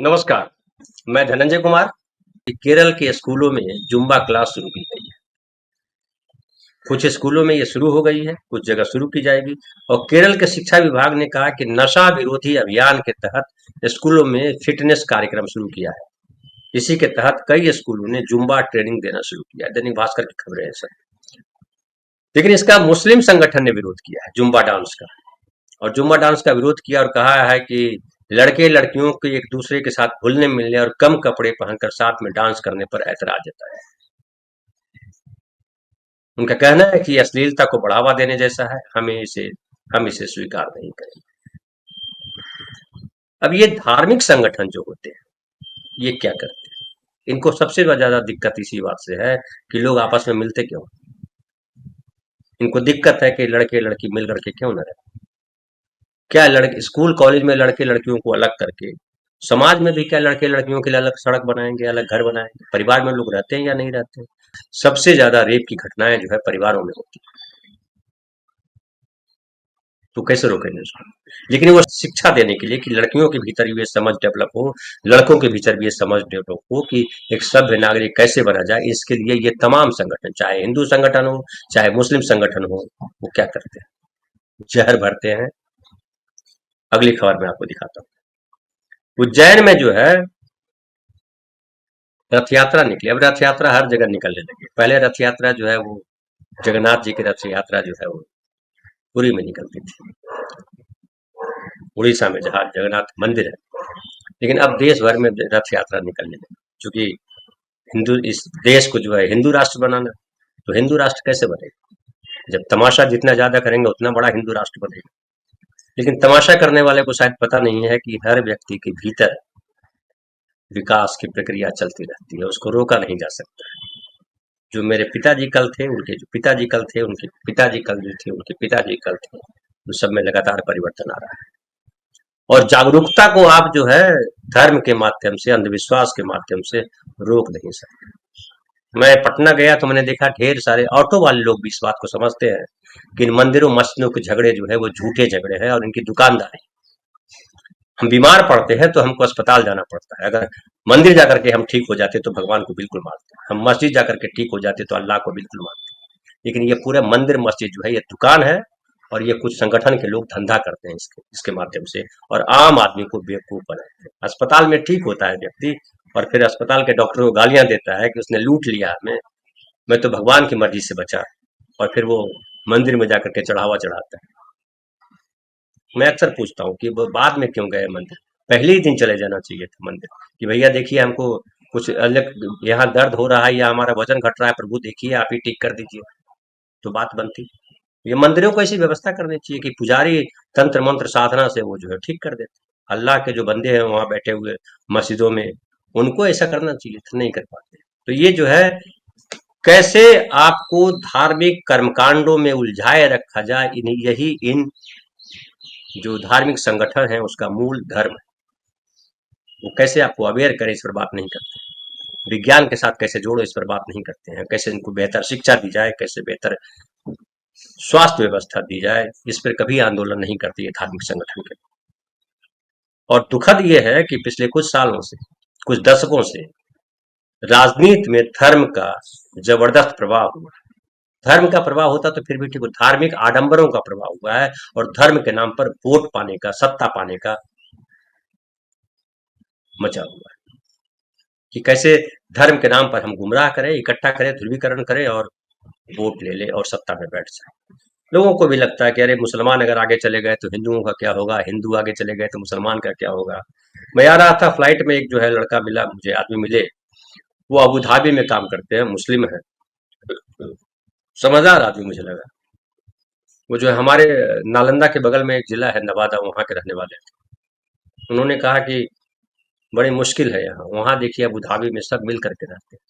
नमस्कार, मैं धनंजय कुमार। केरल के स्कूलों में जुम्बा क्लास शुरू की गई है। कुछ स्कूलों में ये शुरू हो गई है, कुछ जगह शुरू की जाएगी। और केरल के शिक्षा विभाग ने कहा कि नशा विरोधी अभियान के तहत स्कूलों में फिटनेस कार्यक्रम शुरू किया है। इसी के तहत कई स्कूलों ने जुम्बा ट्रेनिंग देना शुरू किया है। दैनिक भास्कर की खबरें हैं सर। लेकिन इसका मुस्लिम संगठन ने विरोध किया है, जुम्बा डांस का। और जुम्बा डांस का विरोध किया और कहा है कि लड़के लड़कियों के एक दूसरे के साथ घुलने मिलने और कम कपड़े पहनकर साथ में डांस करने पर ऐतराज जताया है। उनका कहना है कि अश्लीलता को बढ़ावा देने जैसा है, हम इसे स्वीकार नहीं करेंगे। अब ये धार्मिक संगठन जो होते हैं, ये क्या करते हैं? इनको सबसे ज्यादा दिक्कत इसी बात से है कि लोग आपस में मिलते क्यों? इनको दिक्कत है कि लड़के लड़की मिल करके क्यों न रहे। क्या लड़के स्कूल कॉलेज में लड़के लड़कियों को अलग करके समाज में भी क्या लड़के लड़कियों के लिए अलग सड़क बनाएंगे, अलग घर बनाएंगे? परिवार में लोग रहते हैं या नहीं रहते हैं? सबसे ज्यादा रेप की घटनाएं जो है परिवारों में होती है। तो कैसे रोकेंगे उसको? लेकिन वो शिक्षा देने के लिए कि लड़कियों के भीतर भी ये समझ डेवलप हो, लड़कों के भीतर भी ये समझ डेवलप हो कि एक सभ्य नागरिक कैसे बना जाए, इसके लिए ये तमाम संगठन, चाहे हिंदू संगठन हो चाहे मुस्लिम संगठन हो, वो क्या करते हैं? जहर भरते हैं। अगली खबर में आपको दिखाता हूँ। उज्जैन में जो है रथ यात्रा निकली। अब रथ यात्रा हर जगह निकलने लगी। पहले रथ यात्रा जो है वो जगन्नाथ जी की रथ यात्रा जो है वो पुरी में निकलती थी, उड़ीसा में जहाँ जगन्नाथ मंदिर है। लेकिन अब देश भर में रथ यात्रा निकलने लगी, क्योंकि हिंदू इस देश को जो है हिंदू राष्ट्र बनाना। तो हिंदू राष्ट्र कैसे बनेगा? जब तमाशा जितना ज्यादा करेंगे उतना बड़ा हिंदू राष्ट्र बनेगा। लेकिन तमाशा करने वाले को शायद पता नहीं है कि हर व्यक्ति के भीतर विकास की प्रक्रिया चलती रहती है, उसको रोका नहीं जा सकता। जो मेरे पिताजी कल थे, उनके जो पिताजी कल थे, उनके पिताजी कल जो थे, उनके पिताजी कल थे, उन सब में लगातार परिवर्तन आ रहा है। और जागरूकता को आप जो है धर्म के माध्यम से, अंधविश्वास के माध्यम से रोक नहीं सकते। मैं पटना गया तो मैंने देखा ढेर सारे ऑटो वाले लोग भी इस बात को समझते हैं कि इन मंदिरों मस्जिदों के झगड़े जो है वो झूठे झगड़े हैं और इनकी दुकानदारी। हम बीमार पड़ते हैं तो हमको अस्पताल जाना पड़ता है। अगर मंदिर जाकर के हम ठीक हो जाते तो भगवान को बिल्कुल मानते हैं। हम मस्जिद जाकर के ठीक हो जाते तो अल्लाह को बिल्कुल मानते हैं। लेकिन ये पूरा मंदिर मस्जिद जो है ये दुकान है, और ये कुछ संगठन के लोग धंधा करते हैं इसके इसके माध्यम से, और आम आदमी को बेवकूफ बनाते हैं। अस्पताल में ठीक होता है व्यक्ति, और फिर अस्पताल के डॉक्टर को गालियां देता है कि उसने लूट लिया हमें, मैं तो भगवान की मर्जी से बचा। और फिर वो मंदिर में जाकर के चढ़ावा चढ़ाता है। मैं अक्सर पूछता हूँ कि वो बाद में क्यों गए मंदिर? पहले ही दिन चले जाना चाहिए था मंदिर, कि भैया देखिए हमको कुछ अलग यहाँ दर्द हो रहा है या हमारा वजन घट रहा है, प्रभु देखिए आप ही ठीक कर दीजिए, तो बात बनती। ये मंदिरों को ऐसी व्यवस्था करनी चाहिए कि पुजारी तंत्र मंत्र साधना से वो जो है ठीक कर देते। अल्लाह के जो बंदे हैं वहां बैठे हुए मस्जिदों में, उनको ऐसा करना चाहिए था, नहीं कर पाते। तो ये जो है कैसे आपको धार्मिक कर्मकांडों में उलझाए रखा जाए, यही इन जो धार्मिक संगठन है उसका मूल धर्म है। वो कैसे आपको अवेयर करें, इस पर बात नहीं करते। विज्ञान के साथ कैसे जोड़ो, इस पर बात नहीं करते हैं। कैसे इनको बेहतर शिक्षा दी जाए, कैसे बेहतर स्वास्थ्य व्यवस्था दी जाए, इस पर कभी आंदोलन नहीं करती है धार्मिक संगठन के। और दुखद ये है कि पिछले कुछ सालों से, कुछ दशकों से राजनीति में धर्म का जबरदस्त प्रभाव हुआ। धर्म का प्रभाव होता तो फिर भी ठीक हो, धार्मिक आडंबरों का प्रभाव हुआ है, और धर्म के नाम पर वोट पाने का, सत्ता पाने का मचा हुआ है। कि कैसे धर्म के नाम पर हम गुमराह करें, इकट्ठा करें, ध्रुवीकरण करें और वोट ले ले और सत्ता में बैठ जाए। लोगों को भी लगता है कि अरे मुसलमान अगर आगे चले गए तो हिंदुओं का क्या होगा, हिंदू आगे चले गए तो मुसलमान का क्या होगा। मैं आ रहा था फ्लाइट में, एक जो है लड़का मिला मुझे, आदमी मिले, वो अबू धाबी में काम करते हैं, मुस्लिम है, समझदार आदमी मुझे लगा। वो जो है हमारे नालंदा के बगल में एक जिला है नवादा, वहां के रहने वाले थे। उन्होंने कहा कि बड़ी मुश्किल है यहाँ, वहां देखिए अबू धाबी में सब मिल करके रहते हैं।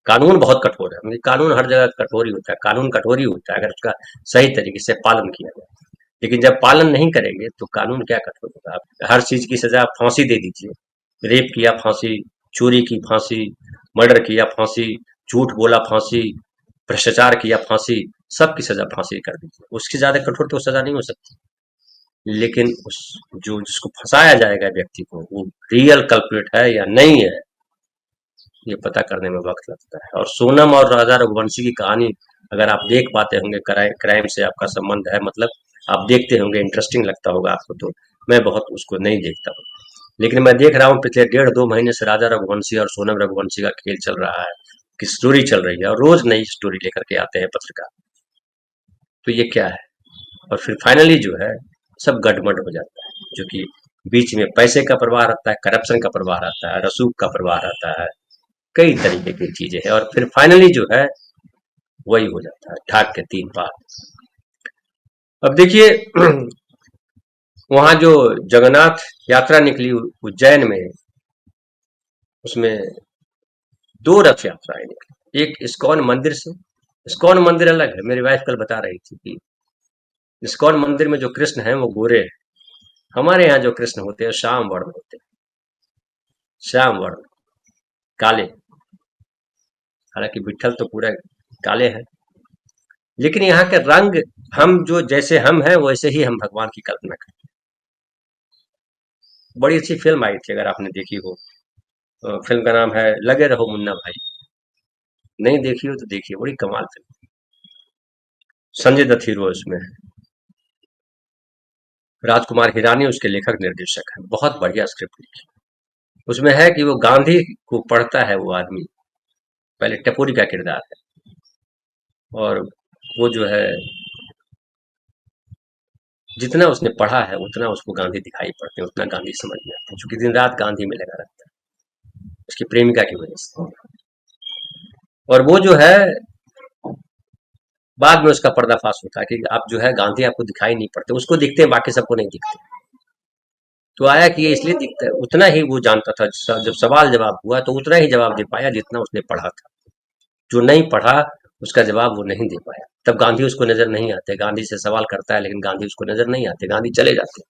कानून बहुत कठोर है, मतलब कानून हर जगह कठोर ही होता है, कानून कठोर ही होता है अगर उसका सही तरीके से पालन किया जाए। लेकिन जब पालन नहीं करेंगे तो कानून क्या कठोर होगा? आप हर चीज की सजा फांसी दे दीजिए। रेप किया फांसी, चोरी की फांसी, मर्डर किया फांसी, झूठ बोला फांसी, भ्रष्टाचार किया फांसी, सबकी सजा फांसी कर दीजिए। उसकी ज्यादा कठोर तो सजा नहीं हो सकती। लेकिन उस जो जिसको फंसाया जाएगा व्यक्ति को, वो रियल कल्प्रिट है या नहीं है, ये पता करने में वक्त लगता है। और सोनम और राजा रघुवंशी की कहानी अगर आप देख पाते होंगे, क्राइम से आपका संबंध है, मतलब आप देखते होंगे, इंटरेस्टिंग लगता होगा आपको, तो मैं बहुत उसको नहीं देखता हूँ। लेकिन मैं देख रहा हूँ पिछले 1.5-2 महीने से राजा रघुवंशी और सोनम रघुवंशी का खेल चल रहा है, कि स्टोरी चल रही है, और रोज नई स्टोरी लेकर के आते हैं पत्रकार। तो ये क्या है? और फिर फाइनली जो है सब गड़बड़ हो जाता है, जो कि बीच में पैसे का प्रवाह रहता है, करप्शन का प्रवाह रहता है, रसूख का प्रवाह रहता है, कई तरीके की चीजें हैं, और फिर फाइनली जो है वही हो जाता है, ठाक के 3 पात। अब देखिए वहां जो जगन्नाथ यात्रा निकली उज्जैन में, उसमें 2 रथ यात्राएं निकली। एक इस्कॉन मंदिर से, इस्कॉन मंदिर अलग है, मेरी वाइफ कल बता रही थी कि इस्कॉन मंदिर में जो कृष्ण है वो गोरे हैं, हमारे यहाँ जो कृष्ण होते हैं श्याम वर्ण होते हैं, श्याम वर्ण, काले। हालांकि विठल तो पूरा काले हैं, लेकिन यहाँ के रंग, हम जो जैसे हम हैं वैसे ही हम भगवान की कल्पना करते हैं। बड़ी अच्छी फिल्म आई थी, अगर आपने देखी हो। फिल्म का नाम है लगे रहो मुन्ना भाई। नहीं देखी हो तो देखिए, बड़ी कमाल फिल्म। संजय दत्त हीरो उसमें है, राजकुमार हिरानी उसके लेखक निर्देशक है, बहुत बढ़िया स्क्रिप्ट लिखी। उसमें है कि वो गांधी को पढ़ता है, वो आदमी पहले टपोरी का किरदार है, और वो जो है जितना उसने पढ़ा है उतना उसको गांधी दिखाई पड़ते हैं, उतना गांधी समझ में आते हैं, क्योंकि दिन रात गांधी में लगा रहता है उसकी प्रेमिका की वजह से। और वो जो है बाद में उसका पर्दाफाश होता है कि आप जो है गांधी आपको दिखाई नहीं पड़ते, उसको दिखते हैं, बाकी सबको नहीं दिखते। तो आया कि ये इसलिए दिखता है, उतना ही वो जानता था, जब सवाल जवाब हुआ तो उतना ही जवाब दे पाया जितना उसने पढ़ा था। जो नहीं पढ़ा उसका जवाब वो नहीं दे पाया, तब गांधी उसको नजर नहीं आते। गांधी से सवाल करता है लेकिन गांधी उसको नजर नहीं आते, गांधी चले जाते।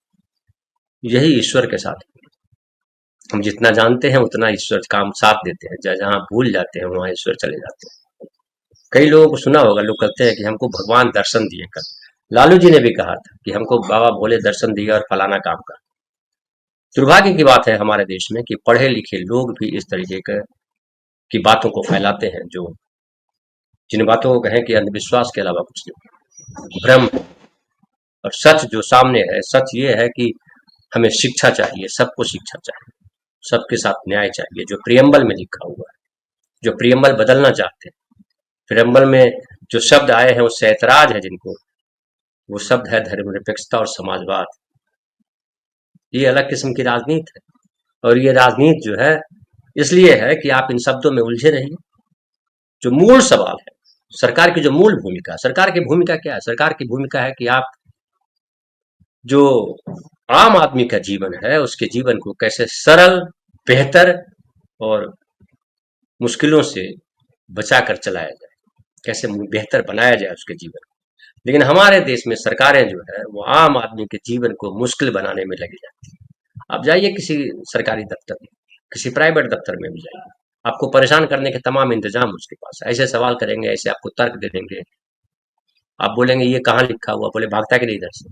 यही ईश्वर के साथ, हम जितना जानते हैं उतना ईश्वर काम साथ देते हैं, जहां भूल जाते हैं वहां ईश्वर चले जाते हैं। कई लोगों को सुना होगा, लोग कहते हैं कि हमको भगवान दर्शन दिए कल। लालू जी ने भी कहा था कि हमको बाबा भोले दर्शन दिए और फलाना काम का। दुर्भाग्य की बात है हमारे देश में कि पढ़े लिखे लोग भी इस तरीके की बातों को फैलाते हैं, जो जिन बातों को कहें कि अंधविश्वास के अलावा कुछ नहीं, भ्रम है। और सच जो सामने है, सच ये है कि हमें शिक्षा चाहिए, सबको शिक्षा चाहिए, सबके साथ न्याय चाहिए, जो प्रियम्बल में लिखा हुआ है, जो प्रियम्बल बदलना चाहते हैं। प्रियम्बल में जो शब्द आए हैं उससे ऐतराज है जिनको, वो शब्द है धर्मनिरपेक्षता और समाजवाद। ये अलग किस्म की राजनीति है, और ये राजनीति जो है इसलिए है कि आप इन शब्दों में उलझे रहिए। जो मूल सवाल है, सरकार की जो मूल भूमिका, सरकार की भूमिका क्या है? सरकार की भूमिका है कि आप जो आम आदमी का जीवन है उसके जीवन को कैसे सरल, बेहतर और मुश्किलों से बचाकर चलाया जाए, कैसे बेहतर बनाया जाए उसके जीवन को। लेकिन हमारे देश में सरकारें जो है वो आम आदमी के जीवन को मुश्किल बनाने में लगी जाती है। आप जाइए किसी सरकारी दफ्तर में, किसी प्राइवेट दफ्तर में भी जाइए, आपको परेशान करने के तमाम इंतजाम उसके पास है। ऐसे सवाल करेंगे, ऐसे आपको तर्क दे देंगे, आप बोलेंगे ये कहाँ लिखा हुआ, बोले भागता के नहीं इधर से।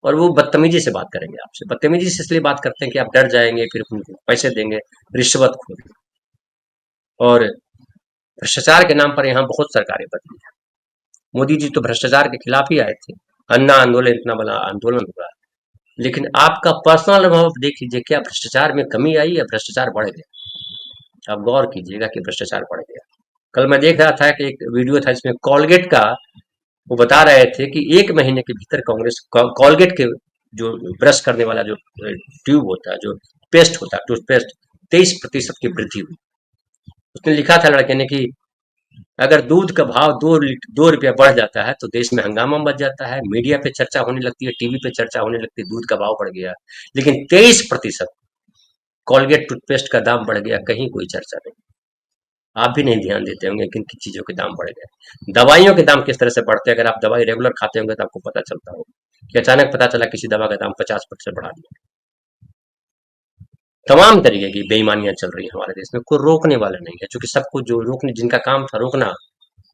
और वो बदतमीजी से बात करेंगे आपसे, बदतमीजी से इसलिए बात करते हैं कि आप डर जाएंगे, फिर उनको पैसे देंगे, रिश्वत खोर। और भ्रष्टाचार के नाम पर यहाँ बहुत सरकारें बदली हैं। मोदी जी तो भ्रष्टाचार के खिलाफ ही आए थे, अन्ना आंदोलन इतना बड़ा आंदोलन हुआ, लेकिन आपका पर्सनल अनुभव देख लीजिए, क्या भ्रष्टाचार में कमी आई या भ्रष्टाचार बढ़ गया? आप गौर कीजिएगा कि भ्रष्टाचार बढ़ गया। कल मैं देख रहा था कि एक वीडियो था जिसमें कॉलगेट का वो बता रहे थे कि 1 महीने के भीतर कांग्रेस कॉलगेट के जो ब्रश करने वाला जो ट्यूब होता है, जो पेस्ट होता है, टूथपेस्ट, 23% की वृद्धि हुई। उसने लिखा था लड़के ने कि अगर दूध का भाव 2 रुपया बढ़ जाता है तो देश में हंगामा मच जाता है, मीडिया पे चर्चा होने लगती है, टीवी पे चर्चा होने लगती है, दूध का भाव बढ़ गया। लेकिन 23% कॉलगेट टूथपेस्ट का दाम बढ़ गया, कहीं कोई चर्चा नहीं। आप भी नहीं ध्यान देते होंगे किन किन चीजों के दाम बढ़ गए। दवाइयों के दाम किस तरह से बढ़ते हैं, अगर आप दवाई रेगुलर खाते होंगे तो आपको पता चलता होगा कि अचानक पता चला किसी दवा का दाम 50% बढ़ा दिया। तमाम तरीके की बेईमानियां चल रही है हमारे देश में, कोई रोकने वाला नहीं है, क्योंकि सबको जो रोकने जिनका काम था रोकना,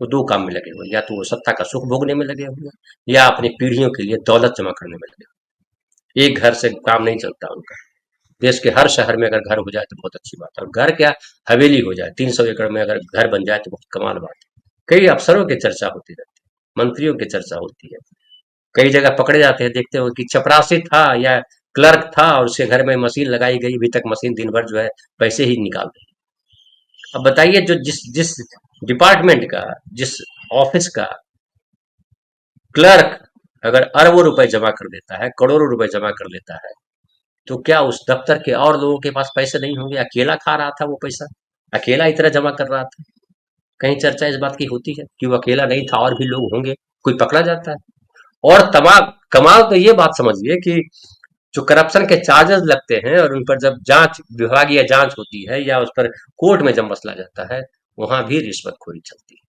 वो दो काम में लगे हुए, या तो वो सत्ता का सुख भोगने में लगे हुए या अपनी पीढ़ियों के लिए दौलत जमा करने में लगे हुए। एक घर से काम नहीं चलता उनका। देश के हर शहर में अगर घर हो जाए तो बहुत अच्छी बात है, और घर क्या, हवेली हो जाए 300 एकड़ में अगर घर बन जाए तो बहुत कमाल बात है। कई अफसरों की चर्चा होती रहती है, मंत्रियों की चर्चा होती है, कई जगह पकड़े जाते हैं, देखते हो कि चपरासी था या क्लर्क था और उसके घर में मशीन लगाई गई, अभी तक मशीन दिन भर जो है पैसे ही निकाल रही है। अब बताइए, जो जिस जिस डिपार्टमेंट का, जिस ऑफिस का क्लर्क अगर अरबों रुपए जमा कर देता है, करोड़ों रुपए जमा कर लेता है, तो क्या उस दफ्तर के और लोगों के पास पैसे नहीं होंगे? अकेला खा रहा था वो पैसा, अकेला इतना जमा कर रहा था? कहीं चर्चा इस बात की होती है कि वो अकेला नहीं था, और भी लोग होंगे? कोई पकड़ा जाता है? और तमाम कमाल तो ये बात समझिए कि जो करप्शन के चार्जेस लगते हैं और उन पर जब जांच, विभागीय जांच होती है या उस पर कोर्ट में जब मसला जाता है, वहां भी रिश्वतखोरी चलती है।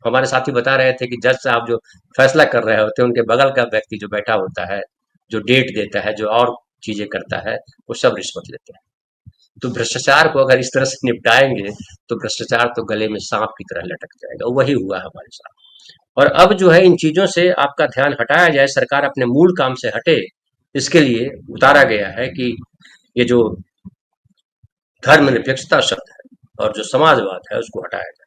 हमारे साथी बता रहे थे कि जज साहब जो फैसला कर रहे होते हैं, उनके बगल का व्यक्ति जो बैठा होता है, जो डेट देता है, जो और चीजें करता है, वो सब रिश्वत लेते हैं। तो भ्रष्टाचार को अगर इस तरह से निपटाएंगे तो भ्रष्टाचार तो गले में सांप की तरह लटक जाएगा। वही हुआ है हमारे साथ। और अब जो है इन चीजों से आपका ध्यान हटाया जाए, सरकार अपने मूल काम से हटे, इसके लिए उतारा गया है कि ये जो धर्मनिरपेक्षता शब्द है और जो समाजवाद है उसको हटाया जाए।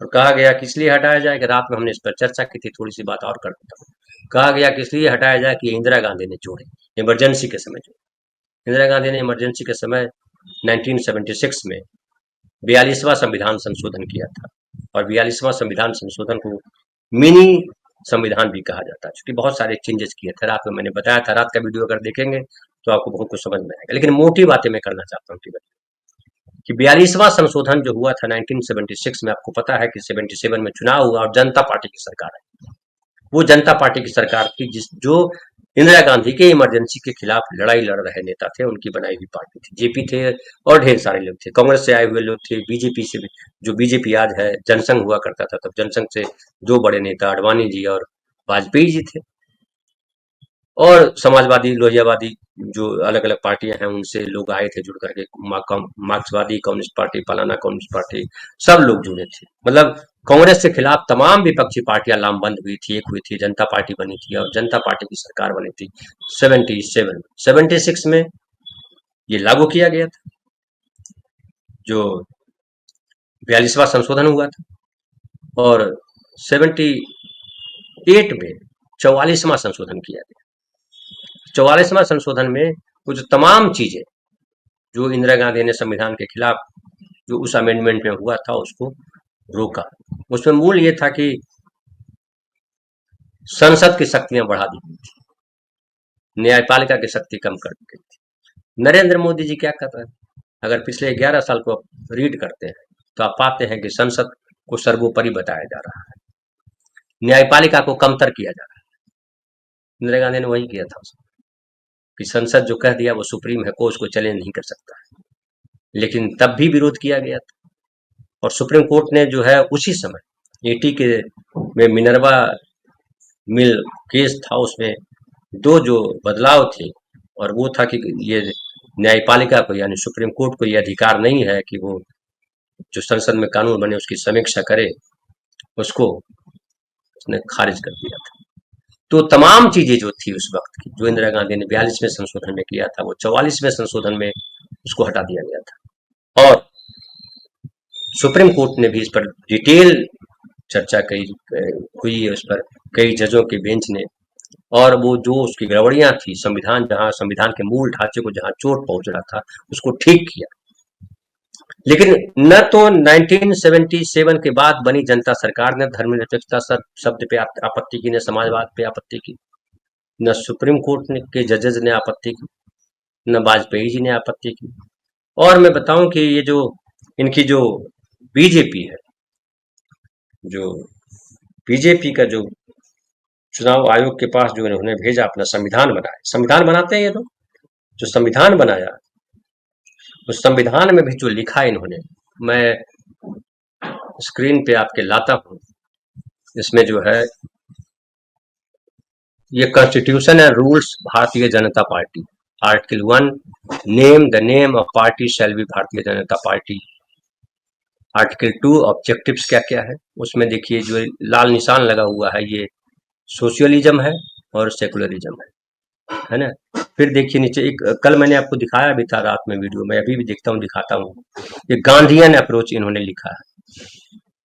और कहा गया कि इसलिए हटाया जाए कि रात में हमने इस पर चर्चा की थी, थोड़ी सी बात और कर देता हूँ। कहा गया कि इसलिए हटाया जाए कि इंदिरा गांधी ने जोड़े, इमरजेंसी के समय जोड़े। इंदिरा गांधी ने इमरजेंसी के समय 1976 में 42वां संविधान संशोधन किया था, और 42वां संविधान संशोधन को मिनी संविधान भी कहा जाता है, क्योंकि बहुत सारे चेंजेस किए थे। रात में मैंने बताया था, रात का वीडियो अगर देखेंगे तो आपको बहुत कुछ समझ में आएगा, लेकिन मोटी बातें मैं करना चाहता हूँ कि 42वां संशोधन जो हुआ था 1976 में, आपको पता है कि 77 में चुनाव हुआ और जनता पार्टी की सरकार है। वो जनता पार्टी की सरकार थी जो इंदिरा गांधी के इमरजेंसी के खिलाफ लड़ाई लड़ रहे नेता थे, उनकी बनाई हुई पार्टी थी। जेपी थे और ढेर सारे लोग थे, कांग्रेस से आए हुए लोग थे, बीजेपी से भी, जो बीजेपी आज है, जनसंघ हुआ करता था तब, जनसंघ से दो बड़े नेता अडवाणी जी और वाजपेयी जी थे, और समाजवादी, लोहियावादी, जो अलग अलग पार्टियां हैं उनसे लोग आए थे जुड़ करके, मार्क्सवादी कम्युनिस्ट पार्टी, फलाना कम्युनिस्ट पार्टी, सब लोग जुड़े थे। मतलब कांग्रेस के खिलाफ तमाम विपक्षी पार्टियां लामबंद हुई थी, एक हुई थी, जनता पार्टी बनी थी और जनता पार्टी की सरकार बनी थी 77। 76 में ये लागू किया गया था, जो 42वां संशोधन हुआ था, और 78 में 44वां संशोधन किया गया। 44वां संशोधन में वो जो तमाम चीजें जो इंदिरा गांधी ने संविधान के खिलाफ जो उस अमेंडमेंट में हुआ था उसको रोका। उसमें मूल ये था कि संसद की शक्तियां बढ़ा दी गई थी, न्यायपालिका की शक्ति कम कर दी गई थी। नरेंद्र मोदी जी क्या कर रहे हैं? अगर पिछले 11 साल को आप रीड करते हैं तो आप पाते हैं कि संसद को सर्वोपरि बताया जा रहा है, न्यायपालिका को कमतर किया जा रहा है। इंदिरा गांधी ने वही किया था कि संसद जो कह दिया वो सुप्रीम है, कोई उसको चैलेंज नहीं कर सकता है। लेकिन तब भी विरोध किया गया था, और सुप्रीम कोर्ट ने जो है उसी समय 80 के में मिनर्वा मिल केस था, उसमें दो जो बदलाव थे, और वो था कि ये न्यायपालिका को यानी सुप्रीम कोर्ट को ये अधिकार नहीं है कि वो जो संसद में कानून बने उसकी समीक्षा करे, उसको उसने खारिज कर दिया था। तो तमाम चीजें जो थी उस वक्त की, जो इंदिरा गांधी ने 42वें संशोधन में किया था, वो 44वें संशोधन में उसको हटा दिया गया था। और सुप्रीम कोर्ट ने भी इस पर डिटेल चर्चा कई हुई है, उस पर कई जजों के बेंच ने, और वो जो उसकी गड़बड़ियां थी, संविधान जहां संविधान के मूल ढांचे को जहां चोट पहुंच रहा था उसको ठीक किया। लेकिन न तो 1977 के बाद बनी जनता सरकार ने धर्मनिरपेक्षता शब्द पे आपत्ति की, न समाजवाद पे आपत्ति की, न सुप्रीम कोर्ट ने के जजेस ने आपत्ति की, न वाजपेयी जी ने आपत्ति की। और मैं बताऊं कि ये जो इनकी जो बीजेपी है, जो बीजेपी का जो चुनाव आयोग के पास जो इन्होंने भेजा अपना संविधान बनाया, संविधान बनाते हैं ये लोग, जो संविधान बनाया उस संविधान में भी जो लिखा इन्होंने, मैं स्क्रीन पे आपके लाता हूं। इसमें जो है ये constitution and rules Bharatiya Janata party, article 1, name the name of party shall be Bharatiya Janata party. Article 2 objectives क्या क्या है, उसमें देखिए जो लाल निशान लगा हुआ है ये सोशलिज्म है और सेकुलरिज्म है ना। फिर देखिए नीचे एक कल मैंने आपको दिखाया भी था रात में वीडियो में, अभी भी देखता हूँ दिखाता हूँ, ये गांधीयन अप्रोच इन्होंने लिखा है।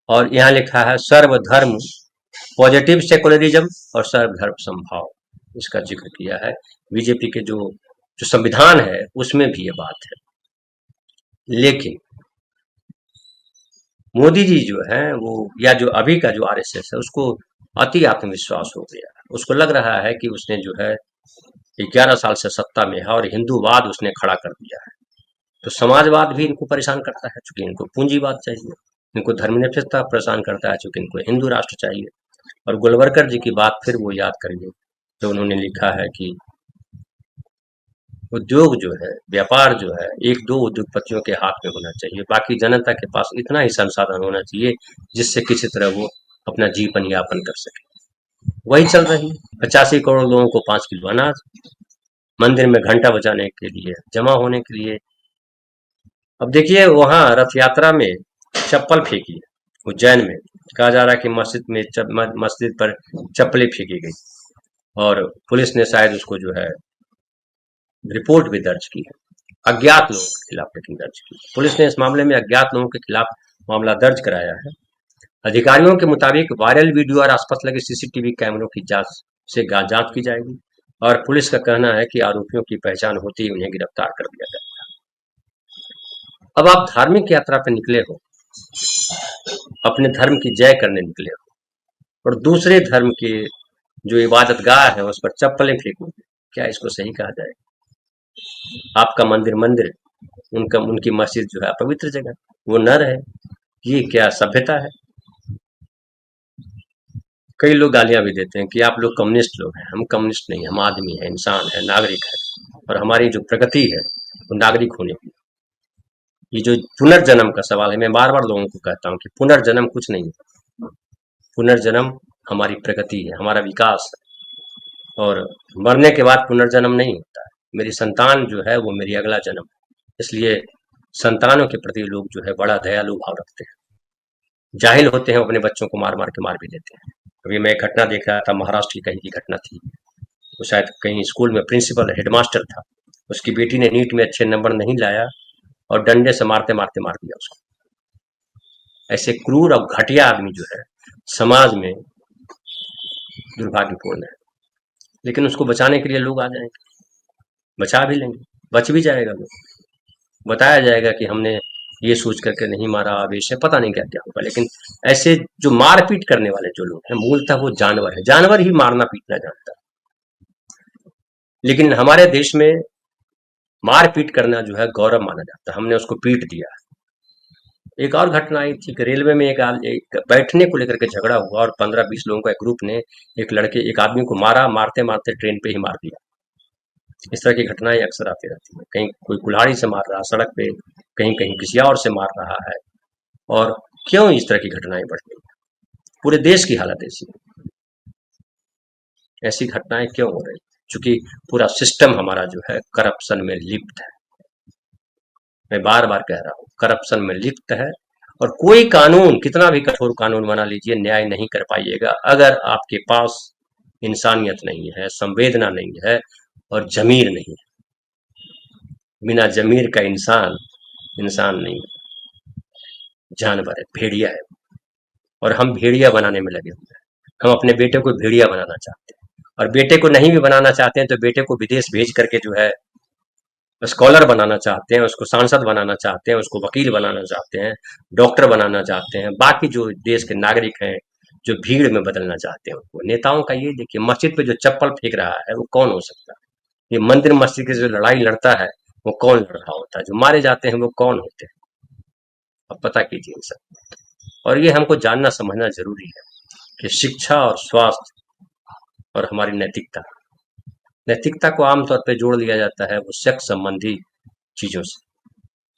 और यहाँ लिखा है सर्वधर्म पॉजिटिव सेकुलरिज्म और सर्वधर्म समभाव, इसका जिक्र किया है। बीजेपी के जो जो संविधान है उसमें भी ये बात है। लेकिन मोदी जी जो है वो, या जो अभी का जो आरएसएस है, उसको अति आत्मविश्वास हो गया। उसको लग रहा है कि उसने जो है 11 साल से सत्ता में है और हिंदूवाद उसने खड़ा कर दिया है। तो समाजवाद भी इनको परेशान करता है चूंकि इनको पूंजीवाद चाहिए, इनको धर्मनिरपेक्षता परेशान करता है चूंकि इनको हिंदू राष्ट्र चाहिए। और गोलवलकर जी की बात फिर वो याद करिए, तो उन्होंने लिखा है कि उद्योग जो है, व्यापार जो है, एक दो उद्योगपतियों के हाथ में होना चाहिए, बाकी जनता के पास इतना ही संसाधन होना चाहिए जिससे किसी तरह वो अपना जीवन यापन कर सके। वही चल रही है। 85 करोड़ लोगों को 5 किलो अनाज, मंदिर में घंटा बजाने के लिए, जमा होने के लिए। अब देखिए वहां रथ यात्रा में चप्पल फेंकी उज्जैन में, कहा जा रहा है कि मस्जिद पर चप्पलें फेंकी गई और पुलिस ने शायद उसको जो है रिपोर्ट भी दर्ज की है। अज्ञात लोगों के खिलाफ लेकिन दर्ज की, पुलिस ने इस मामले में अज्ञात लोगों के खिलाफ मामला दर्ज कराया है। अधिकारियों के मुताबिक वायरल वीडियो और आसपास लगे सीसीटीवी कैमरों की जांच की जाएगी और पुलिस का कहना है कि आरोपियों की पहचान होते ही उन्हें गिरफ्तार कर लिया जाएगा। अब आप धार्मिक यात्रा पर निकले हो, अपने धर्म की जय करने निकले हो और दूसरे धर्म के जो इबादत गाह है उस पर चप्पलें फेंकोगे, क्या इसको सही कहा जाए? आपका मंदिर मंदिर, उनका उनकी मस्जिद जो है पवित्र जगह, वो न रहे, ये क्या सभ्यता है? कई लोग गालियां भी देते हैं कि आप लोग कम्युनिस्ट लोग हैं। हम कम्युनिस्ट नहीं, हम आदमी है, इंसान है, नागरिक है और हमारी जो प्रगति है वो नागरिक होने की। ये जो पुनर्जन्म का सवाल है, मैं बार बार लोगों को कहता हूँ कि पुनर्जन्म कुछ नहीं है। पुनर्जन्म हमारी प्रगति है, हमारा विकास है और मरने के बाद पुनर्जन्म नहीं होता है। मेरी संतान जो है वो मेरी अगला जन्म है, इसलिए संतानों के प्रति लोग जो है बड़ा दयालु भाव रखते हैं। जाहिल होते हैं, अपने बच्चों को मार मार के मार भी देते हैं। अभी मैं एक घटना देख रहा था, महाराष्ट्र की कहीं की घटना थी। वो शायद कहीं स्कूल में प्रिंसिपल हेडमास्टर था, उसकी बेटी ने नीट में अच्छे नंबर नहीं लाया और डंडे से मारते मारते मार दिया उसको। ऐसे क्रूर और घटिया आदमी जो है समाज में दुर्भाग्यपूर्ण है। लेकिन उसको बचाने के लिए लोग आ जाएंगे, बचा भी लेंगे, बच भी जाएगा। लोग बताया जाएगा कि हमने ये सोच करके नहीं मारा, आवेश है, पता नहीं क्या क्या होगा। लेकिन ऐसे जो मारपीट करने वाले जो लोग हैं, मूलतः वो जानवर है, जानवर ही मारना पीटना जानता है। लेकिन हमारे देश में मारपीट करना जो है गौरव माना जाता है, हमने उसको पीट दिया। एक और घटना आई थी कि रेलवे में एक बैठने को लेकर के झगड़ा हुआ और 15-20 लोगों का एक ग्रुप ने एक आदमी को मारा, मारते मारते ट्रेन पे ही मार दिया। इस तरह की घटनाएं अक्सर आती रहती हैं। कहीं कोई कुल्हाड़ी से मार रहा है सड़क पे, कहीं कहीं किसी और से मार रहा है। और क्यों इस तरह की घटनाएं बढ़ रही हैं? पूरे देश की हालत ऐसी है, ऐसी घटनाएं क्यों हो रही? चूंकि पूरा सिस्टम हमारा जो है करप्शन में लिप्त है। मैं बार बार कह रहा हूँ, करप्शन में लिप्त है। और कोई कानून, कितना भी कठोर कानून बना लीजिए, न्याय नहीं कर पाइएगा अगर आपके पास इंसानियत नहीं है, संवेदना नहीं है और जमीर नहीं है। बिना जमीर का इंसान इंसान नहीं है, जानवर है, भेड़िया है। और हम भेड़िया बनाने में लगे हुए हैं। हम अपने बेटे को भेड़िया बनाना चाहते हैं और बेटे को नहीं भी बनाना चाहते हैं तो बेटे को विदेश भेज करके जो है स्कॉलर बनाना चाहते हैं, उसको सांसद बनाना चाहते हैं, उसको वकील बनाना चाहते हैं, डॉक्टर बनाना चाहते हैं। बाकी जो देश के नागरिक हैं जो भीड़ में बदलना चाहते हैं उनको। नेताओं का ये देखिए, मस्जिद पे जो चप्पल फेंक रहा है वो कौन हो सकता है? ये मंदिर मस्जिद की जो लड़ाई लड़ता है वो कौन लड़ रहा होता है? जो मारे जाते हैं वो कौन होते हैं? अब पता कीजिए इन सब। और ये हमको जानना समझना जरूरी है कि शिक्षा और स्वास्थ्य और हमारी नैतिकता, नैतिकता को आमतौर पे जोड़ दिया जाता है वो सेक्स संबंधी चीजों से,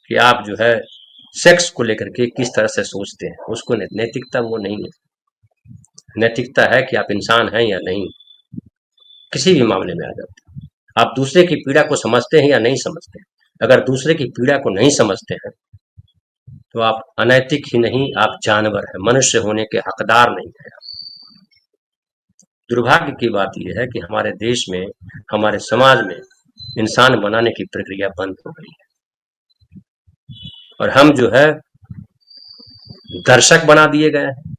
कि आप जो है सेक्स को लेकर के किस तरह से सोचते हैं, उसको नैतिकता वो नहीं है। नैतिकता है कि आप इंसान हैं या नहीं, किसी भी मामले में आ जाते हैं। आप दूसरे की पीड़ा को समझते हैं या नहीं समझते हैं। अगर दूसरे की पीड़ा को नहीं समझते हैं तो आप अनैतिक ही नहीं, आप जानवर हैं, मनुष्य होने के हकदार नहीं है। दुर्भाग्य की बात यह है कि हमारे देश में, हमारे समाज में इंसान बनाने की प्रक्रिया बंद हो गई है और हम जो है दर्शक बना दिए गए हैं।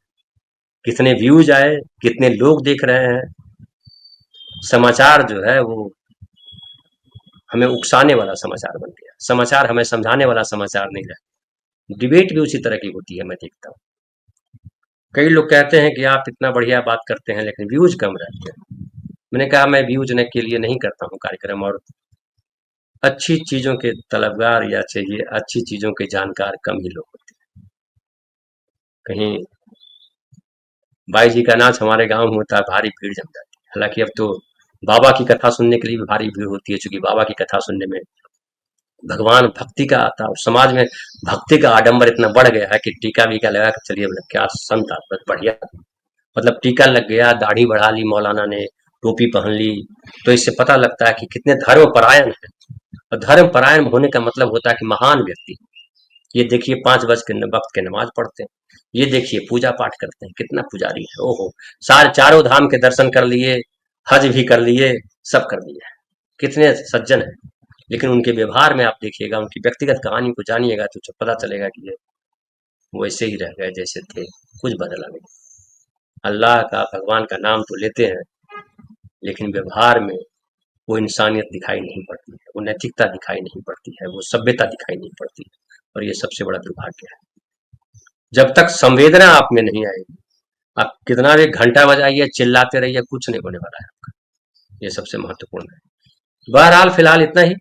कितने व्यूज आए, कितने लोग देख रहे हैं, समाचार जो है वो हमें उकसाने वाला समाचार बन गया। समाचार हमें समझाने वाला समाचार नहीं रहा। डिबेट भी उसी तरह की होती है, मैं देखता हूँ। कई लोग कहते हैं कि आप इतना बढ़िया बात करते हैं लेकिन व्यूज कम रहते हैं। मैंने कहा मैं व्यूज के लिए नहीं करता हूँ कार्यक्रम, और अच्छी चीजों के तलबगार या चाहिए अच्छी चीजों के जानकार कम ही लोग होते हैं। कहीं बाई जी का नाच हमारे गांव में होता है, भारी भीड़ जम जाती है। हालांकि अब तो बाबा की कथा सुनने के लिए भी भारी भीड़ होती है, क्योंकि बाबा की कथा सुनने में भगवान भक्ति का आता है। समाज में भक्ति का आडंबर इतना बढ़ गया है कि टीका वीका लगा के चलिए बोले क्या संत आप बढ़िया, मतलब टीका लग गया, दाढ़ी बढ़ा ली मौलाना ने, टोपी पहन ली, तो इससे पता लगता है कि कितने धर्म परायण है। और धर्म परायण होने का मतलब होता है कि महान व्यक्ति। ये देखिए 5 वक्त के नमाज पढ़ते हैं, ये देखिए पूजा पाठ करते हैं, कितना पुजारी है, ओहो सारे चारों धाम के दर्शन कर लिए, हज भी कर लिए, सब कर लिए, कितने सज्जन है। लेकिन उनके व्यवहार में आप देखिएगा, उनकी व्यक्तिगत कहानी को जानिएगा तो पता चलेगा कि ये वैसे ही रह गए जैसे थे, कुछ बदला नहीं। अल्लाह का, भगवान का नाम तो लेते हैं लेकिन व्यवहार में वो इंसानियत दिखाई नहीं पड़ती है, वो नैतिकता दिखाई नहीं पड़ती है, वो सभ्यता दिखाई नहीं पड़ती है। और ये सबसे बड़ा दुर्भाग्य है। जब तक संवेदना आप में नहीं आएगी, आप कितना भी घंटा बजाइए, चिल्लाते रहिए, कुछ नहीं होने वाला है आपका। ये सबसे महत्वपूर्ण है। बहरहाल फिलहाल इतना ही।